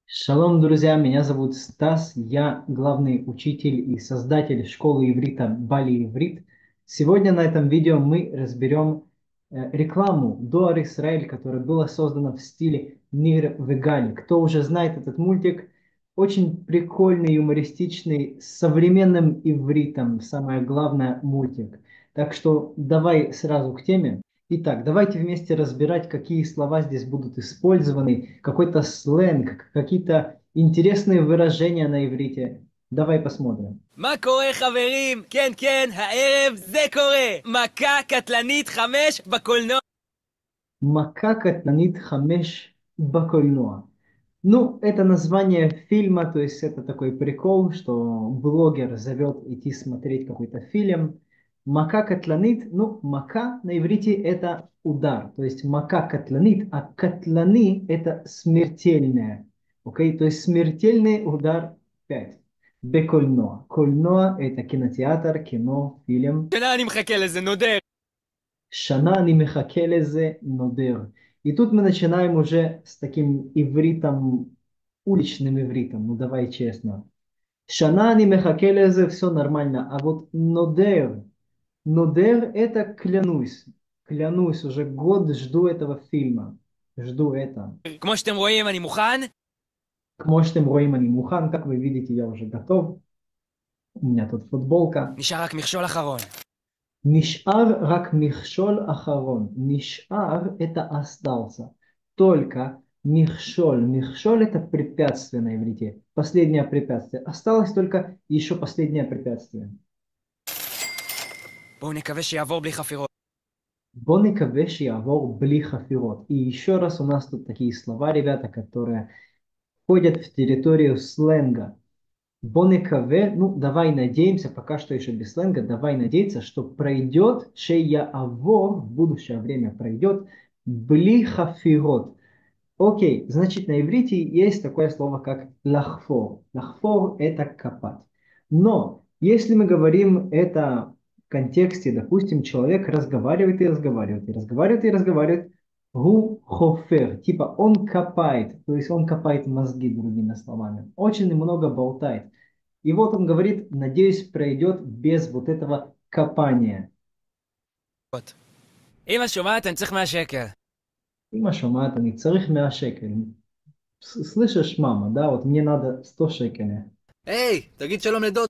Шалом, друзья, меня зовут Стас, я главный учитель и создатель школы иврита Бали Иврит. Сегодня на этом видео мы разберем рекламу Дуар Исраэль, которая была создана в стиле Нир Вегали. Кто уже знает этот мультик, очень прикольный, юмористичный, с современным ивритом, самое главное мультик. Так что давай сразу к теме. Итак, давайте вместе разбирать, какие слова здесь будут использованы, какой-то сленг, какие-то интересные выражения на иврите. Давай посмотрим. מה קורה חברים? כן, כן, הערב זה קורה! מכה קטלנית 5 בקולנוע. Мака катланит хамеш бакольноа. Ну, это название фильма, то есть это такой прикол, что блогер зовет идти смотреть какой-то фильм. Мака катланит, ну, мака на иврите это удар, то есть мака катланит, а катлани это смертельное. Окей, то есть смертельный удар 5. Бекольноа. Кольноа это кинотеатр, кино, фильм. שנה אני מחכה לזה, נודר. Шана не мехакелезе нодер. И тут мы начинаем уже с таким ивритом, уличным ивритом, ну давай честно. Шана не мехакелезе, все нормально, а вот нодер, нодер это клянусь, клянусь, уже год жду этого фильма, жду это. כמו שאתם רואים, אני מוכן. Можете роим они мухан, как вы видите, я уже готов. У меня тут футболка. נשאר רק מכשול אחרון. Нишар рак михшоль ахарон. Нишар это остался. Только михшоль. Михшоль это препятствие на иврите. Последнее препятствие. Осталось только еще последнее препятствие. בואו נקווה שיעבור בלי חפירות. Бон и кавеш явор бли хафирот. И еще раз у нас тут такие слова, ребята, которые входят в территорию сленга. Бонекаве, ну давай надеемся, пока что еще без сленга, давай надеяться, что пройдет шея авор, в будущее время пройдет бли хафирот. Окей, значит на иврите есть такое слово как лахфор. Лахфор это копать. Но если мы говорим это в контексте, допустим, человек разговаривает и разговаривает, и разговаривает и разговаривает, гу хофер, типа он копает, то есть он копает мозги, другими словами. Очень много болтает. И вот он говорит, надеюсь, пройдет без вот этого копания. אמא שומעת, אני צריך 100 שקל. Има шумата, не царих 100 шекелей. Слышишь, мама, да, вот мне надо 100 шекелей. היי, תגיד שלום לדוד.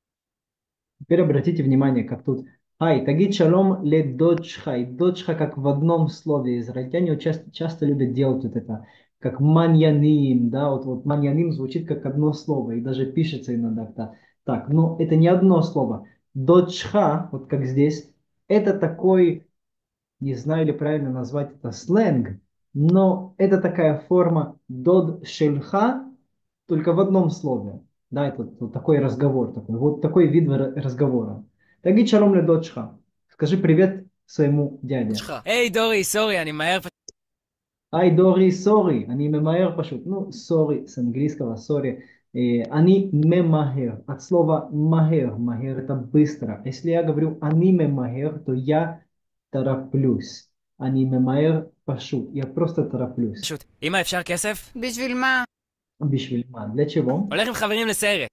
Теперь обратите внимание, как тут «Ай, тагит шалом ле доджха». И доджха как в одном слове. Израильтяне вот часто любят делать вот это, как маньяним, да, вот маньяним звучит как одно слово, и даже пишется иногда так. Но это не одно слово. Доджха, вот как здесь, это такой, не знаю, ли правильно назвать это сленг, но это такая форма дод шельха, только в одном слове. Да, это вот такой разговор, такой, вот такой вид разговора. Таги шалом ле дочха. Скажи привет своему дяде. שלך. היי דורי, סורי, אני מהר פשוט. Ай, Дори, сори, они мемаэр пашут. Ну, сори, с английского, сори. Они мемахер. От слова махер. Махер это быстро. Если я говорю они мемахер, то я тороплюсь. Они мемаэр пашут. Я просто тороплюсь. אמא, אפשר כסף? בשביל מה? Бишвильма. Для чего? הולך עם חברים לסרט.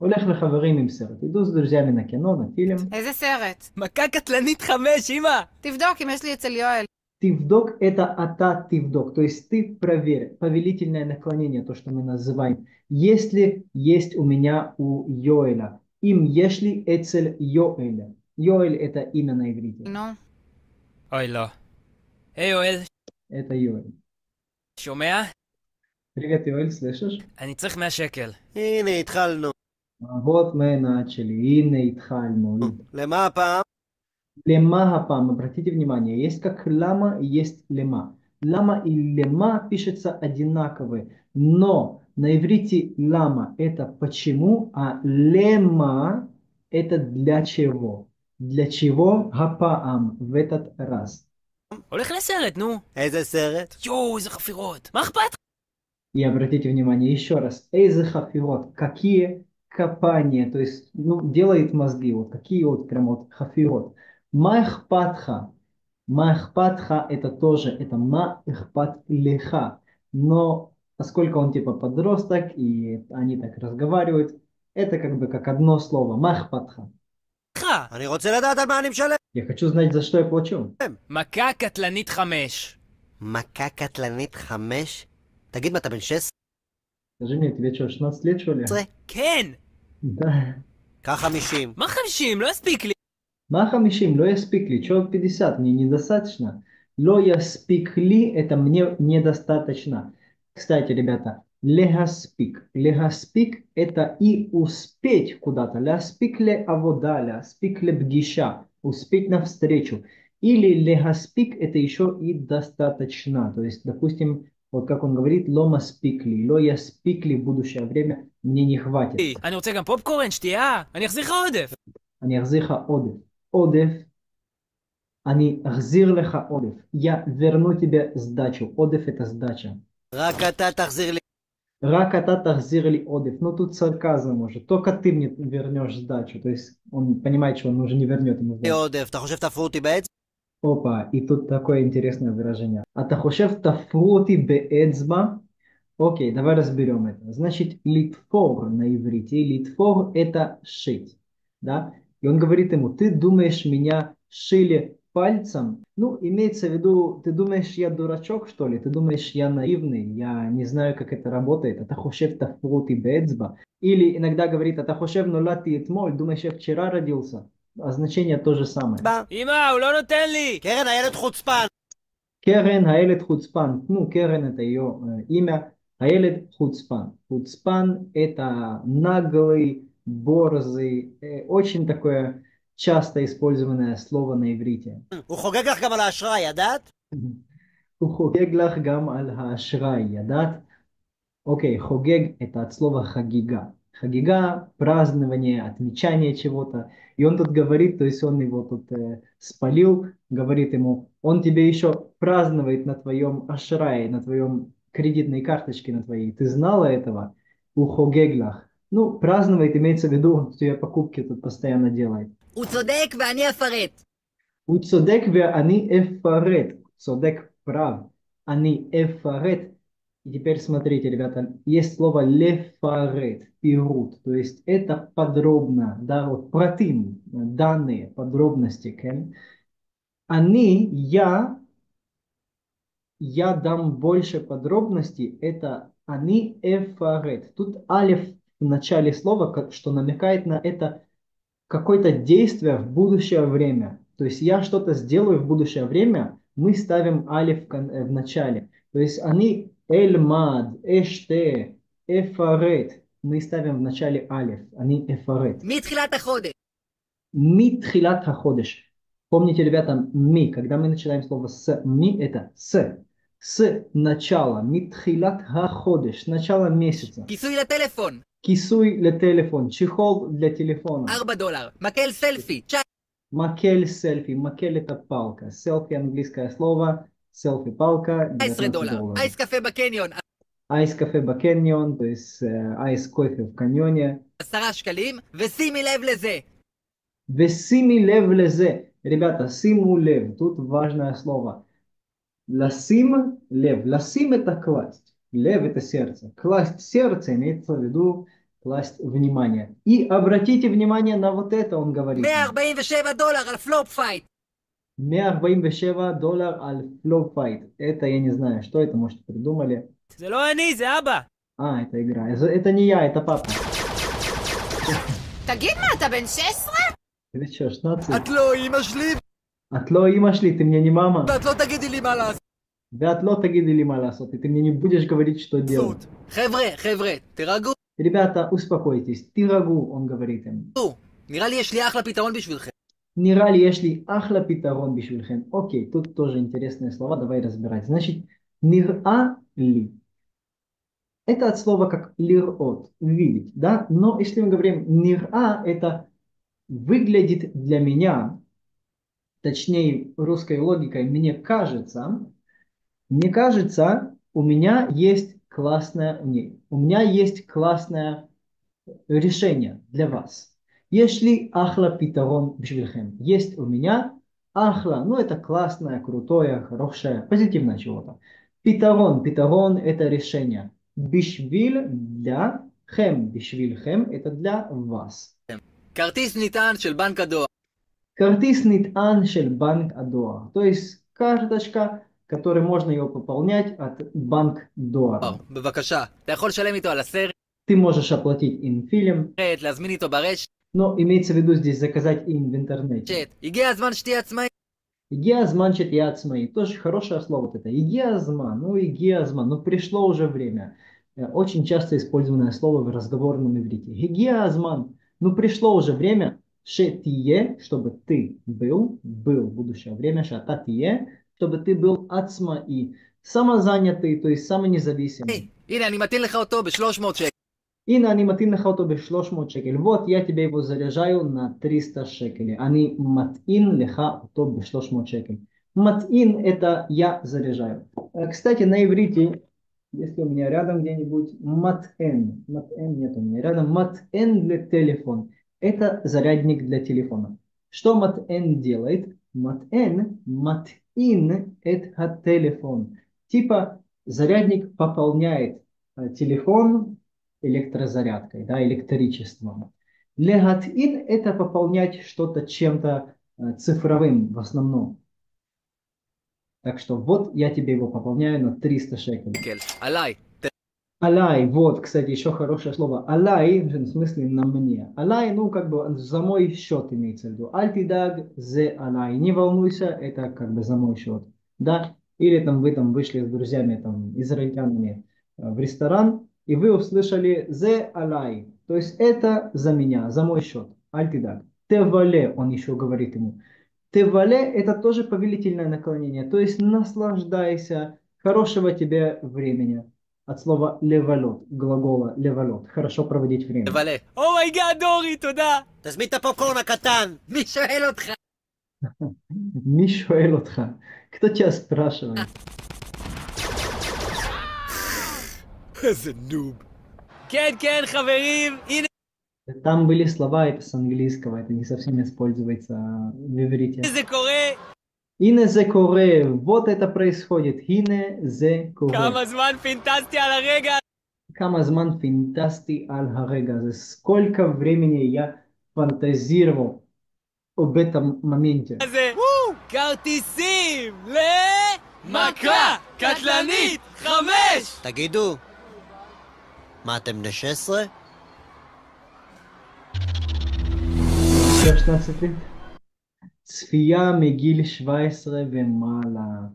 הולך לחברים עם סרט. иду с друзьями на кино, на фильм. איזה סרט? מכה קטלנית 5, אמא! תבדוק אם יש לי אצל יואל. Тивдок это ата тивдок, то есть ты проверь, повелительное наклонение, то, что мы называем. Если есть у меня у Йоэля, им ешли эцель Йоэля. Йоэль это имя на иврите. נו. אוי, לא. היי יואל, Это Йоэль. שומע? Привет, Йоэль, слышишь? אני צריך 100 שקל. הנה התחלנו. Вот мы начали. Инна Итхальну. למה הפעם? Лема хапам, обратите внимание, есть как лама и есть лема. Лама и лема пишется одинаковые, но на иврите лама это почему, а лема это для чего. Для чего хапаам в этот раз. הולך לסרט, נו. איזה סרט? יואו, איזה חפירות. מה אכפת? И обратите внимание еще раз, эйзе хафирот, какие копания, то есть ну, делает мозги, вот какие вот прям вот хафирот. Махпатха. Махпатха это тоже, это махпат леха. Но поскольку он типа подросток, и они так разговаривают, это как бы как одно слово. Махпатха. לך! אני רוצה לדעת על מה אני משלם. Я хочу знать, за что я плачу. מכה קטלנית 5. מכה קטלנית 5? תגיד מה, אתה בן 16? Скажи мне, тебе что, 16 лет, что ли? כן! Да. קח 50. מה 50? לא הספיק לי. На хамишим, ло я спикли, чё 50, мне недостаточно. Ло я спикли, это мне недостаточно. Кстати, ребята, легаспик это и успеть куда-то. Ляспик ле авода, ляспик ле бгиша, успеть навстречу. Или легаспик это еще и достаточно. То есть, допустим, вот как он говорит, лома спикли, ло я спикли в будущее время мне не хватит. אני רוצה גם פופקורן, שתייה. אני אחזיר לך עודף. אני אחזיר לך עודף. עודף, אני אחזיר לך עודף. Я верну тебе сдачу. עודף это сдача. רק אתה תחזיר לי Рак אתה תחזיר לי עודף. Ну тут сарказм уже. Только ты мне вернешь сдачу. То есть он понимает, что он уже не вернет ему сдачу. עודף. אתה חושב תפרו אותי באצבע? Опа, и тут такое интересное выражение. אתה חושב תפרו אותי באצבע? Окей, давай разберем это. Значит, литфор на иврите. Литфор это шить. Да? И он говорит ему, ты думаешь, меня шили пальцем? Ну, имеется в виду, ты думаешь, я дурачок, что ли? Ты думаешь, я наивный? Я не знаю, как это работает. אתה חושב תפרו אותי באצבע? Или иногда говорит, אתה חושב נולדתי אתמול? Думаешь, я вчера родился? А значение то же самое. בא. אמא, הוא לא נותן לי! קרן, הילד חוצפן. Керен Хаэлет Хуцпан. Ну, Керен это ее имя. Хаэлет Хуцпан. Хуцпан это наглый, борзый, очень такое часто использованное слово на иврите. הוא חוגג לך גם על האשראי, ידעת? הוא חוגג לך גם על האשראי, ידעת? Окей, хогег это от слова хагига. Хагига– празднование, отмечание чего-то. И он тут говорит, то есть он его тут спалил, говорит ему, он тебе еще празднует на твоем ашрае, на твоем кредитной карточке на твоей. Ты знала этого? У хогеглах. Ну, праздновать имеется в виду, он тебе покупки тут постоянно делает. הוא צודק ואני אפרט. У цодек ве ани эфарет. Цодек прав. Ани эфарет. И теперь смотрите, ребята, есть слово лефарет, пирут, то есть это подробно, да, вот протин, данные, подробности, кен. Они, я дам больше подробностей, это они эфарет. Тут алиф в начале слова, что намекает на это какое-то действие в будущее время. То есть я что-то сделаю в будущее время, мы ставим алиф в начале. То есть они эльмад, эште, эфарет. Мы ставим в начале алиф, они эфарет. מתחילת החודש. Митхилат хаходеш. Помните, ребята, ми, когда мы начинаем слово с, ми это с начала, митхилат хаходеш, с начала месяца. כיסוי לטלפון. Кисуй для телефон, чехол для телефона. $4. מקל סלפי. Макель селфи. Макель это палка. Селфи английское слово. Селфи палка. $19. אייס קפה בקניון. Айс кафе бакеньон, то есть айс кофе в каньоне. 10 שקלים. ושימי לב לזה. Весими лев лезе. Ребята, симу лев. Тут важное слово. Ласим лев. Ласим это класть. Лев это сердце. Класть сердце имеется в виду класть внимание. И обратите внимание на вот это, он говорит. $147 על פלופ פייט. $147 על флоп файт. Это я не знаю, что это, может, придумали. זה לא אני, זה אבא. А, это игра. Это не я, это папа. תגיד מה, אתה בן 16? Ты что, 16? את לא אמא שלי, От ло имя шли, ты мне не мама. ואת לא תגידי לי מה לעשות. Да от ло тагиды ли маласот, и ты мне не будешь говорить, что делать. חבר'ה, תירגעו. Ребята, успокойтесь. Ты рагу, он говорит им. נראה לי יש לי אחלה פתרון בשבילכם. Нирали ешли ахла питарон бишвильхен. Окей, тут тоже интересные слова, давай разбирать. Значит, нира ли. Это от слова как лирот, видеть, да? Но если мы говорим нира, это выглядит для меня, точнее русской логикой, мне кажется, у меня есть классное решение для вас. Если ахла питарон бишвильхем. Есть у меня ахла, ну это классное, крутое, хорошее, позитивное чего-то. Питарон это решение. Бишвиль для хем. Бишвиль хем это для вас. כרטיס נטען של בנק הדואר. Картис нитан шель банк адоа. То есть карточка, которой можно ее пополнять от банк доара. בבקשה, אתה יכול לשלם איתו על הסרט, Ты можешь оплатить им фильм, להזמין איתו ברשת. но имеется в виду здесь заказать им в интернете. הגיע הזמן שתהיה עצמאי. Игиазман чатиацмай. Тоже хорошее слово вот это. Игиазман. Ну, пришло уже время. Очень часто использованное слово в разговорном иврите. Игиазман. Ну, пришло уже время. Шетие, чтобы ты был в будущее время. Шататие, чтобы ты был ацмаи. Самозанятый, то есть самонезависимый. הנה, אני מתאים לך אותו ב-300 שקל. Ина они матин хауту 300 шекель. Вот я тебе его заряжаю на 300 шекелей. Они матин леха то 300 шекель. Матин это я заряжаю. Кстати, на иврите, если у меня рядом где-нибудь матэн. Матэн нет у меня рядом. Матэн для телефона. Это зарядник для телефона. Что матэн делает? Матэн, матин это телефон. Типа зарядник пополняет телефон электрозарядкой, да, электричеством. Легатин это пополнять что-то чем-то цифровым в основном. Так что вот я тебе его пополняю на 300 шекелей. עליי. Алай, вот, кстати, еще хорошее слово. Алай, в смысле на мне. Алай, ну, как бы за мой счет имеется в виду. Альтидаг зе алай. Не волнуйся, это как бы за мой счет. Да? Или там вы там вышли с друзьями, там, израильтянами в ресторан, и вы услышали зе алай. То есть это за меня, за мой счет. Альтидаг. Тевале, он еще говорит ему. Тевале это тоже повелительное наклонение. То есть наслаждайся, хорошего тебе времени. От слова левалот, глагола левалот. Хорошо проводить время. תבלה. אומייגאד, דורי, תודה. תזמין את הפופקורן הקטן! מי שואל אותך? מי שואל אותך? Кто тебя спрашивает? איזה נוב. כן, כן, חברים, הנה. Там были слова, это с английского, это не совсем используется в иврите. זה קורה. Ине зе коре, вот это происходит. Ине зе коре. כמה זמן פינטסטי על הרגע Камазман финтасти аль харега. Сколько времени я фантазировал об этом моменте. הזה. כרטיסים למכה קטלנית 5. תגידו, מה אתם בני 16? 16 лет. צפייה מגיל 17 ומעלה.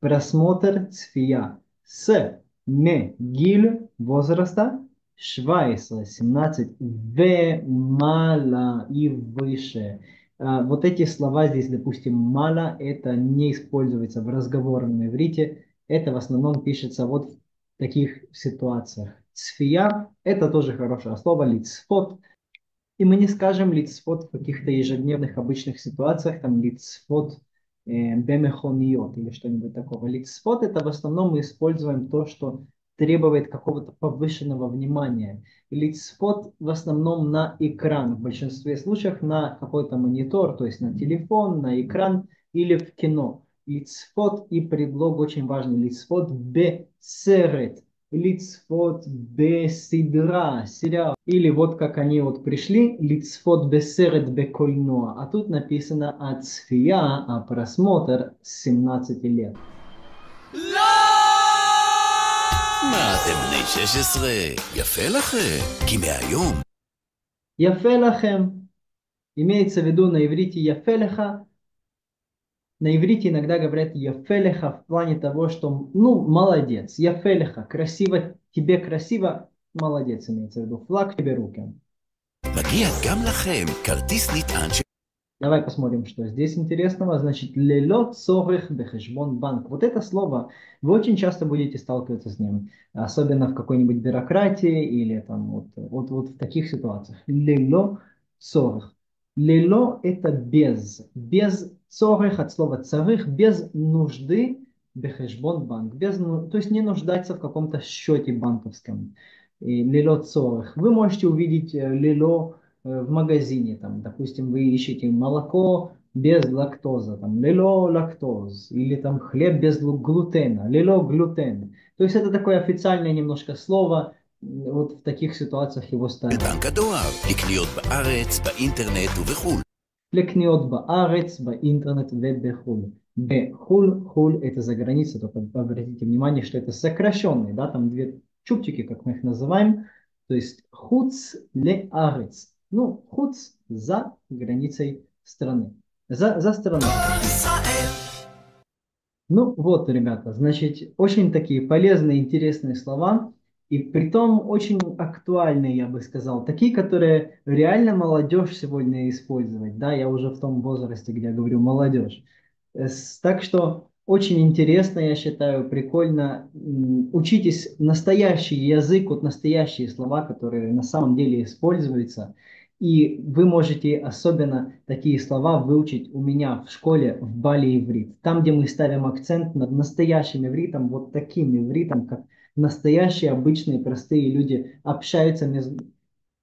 Просмотр цфия с мегиль возраста 17, 17 вемала и выше. Вот эти слова здесь, допустим, мала, это не используется в разговорном иврите. Это в основном пишется вот в таких ситуациях. Цфия это тоже хорошее слово, лицфот. И мы не скажем лицфот в каких-то ежедневных обычных ситуациях, там лицфот бемехониот или что-нибудь такого. Лицфот это в основном мы используем то, что требует какого-то повышенного внимания. Лицфот в основном на экран, в большинстве случаев на какой-то монитор, то есть на телефон, на экран или в кино. Лицфот и предлог очень важный. Лицфот бесерет. Лицфот бесидра, сериал. Или вот как они вот пришли, лицфот бесерет бекольноа. А тут написано ацфия, а просмотр с 17 лет. מה אתם בני 16? יפה לכם, כי מהיום. יפה לכם. Имеется в виду на иврите яфелеха. На иврите иногда говорят яфелеха в плане того, что, ну, молодец, яфелеха, красиво, тебе красиво, молодец, имеется в виду, флаг тебе руки. מגיע גם לכם כרטיס נטען של... Давай посмотрим, что здесь интересного. Значит, лело цорых бехешбон банк. Вот это слово вы очень часто будете сталкиваться с ним. Особенно в какой-нибудь бюрократии или там вот в таких ситуациях. Лело цорых. Лело это без. Без цорых от слова царых. Без нужды бехешбон банк. Без, то есть не нуждаться в каком-то счете банковском. Лело цорых. Вы можете увидеть лело в магазине, там, допустим, вы ищете молоко без лактоза, там, лело лактоз, или там хлеб без глутена, лело глютен. То есть это такое официальное немножко слово, вот в таких ситуациях его ставят. בנק הדואר, לקניות בארץ, באינטרנט ובחו"ל. לקניות בארץ, באינטернет ובחו"ל. בחו"ל, חו"ל это за границей, только обратите внимание, что это сокращенные, да, там две чубчики, как мы их называем, то есть хуц ле арец. Ну, хуц за границей страны, за страной. Ну вот, ребята, значит, очень такие полезные, интересные слова, и притом очень актуальные, я бы сказал, такие, которые реально молодежь сегодня использовать, да, я уже в том возрасте, где я говорю молодежь. Так что очень интересно, я считаю, прикольно. Учитесь настоящий язык, вот настоящие слова, которые на самом деле используются, и вы можете особенно такие слова выучить у меня в школе в Бали иврит. Там, где мы ставим акцент над настоящим ивритом, вот таким ивритом, как настоящие, обычные, простые люди общаются,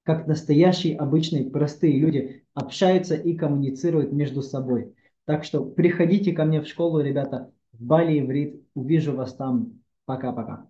как настоящие, обычные, простые люди общаются и коммуницируют между собой. Так что приходите ко мне в школу, ребята, в Бали иврит. Увижу вас там. Пока-пока.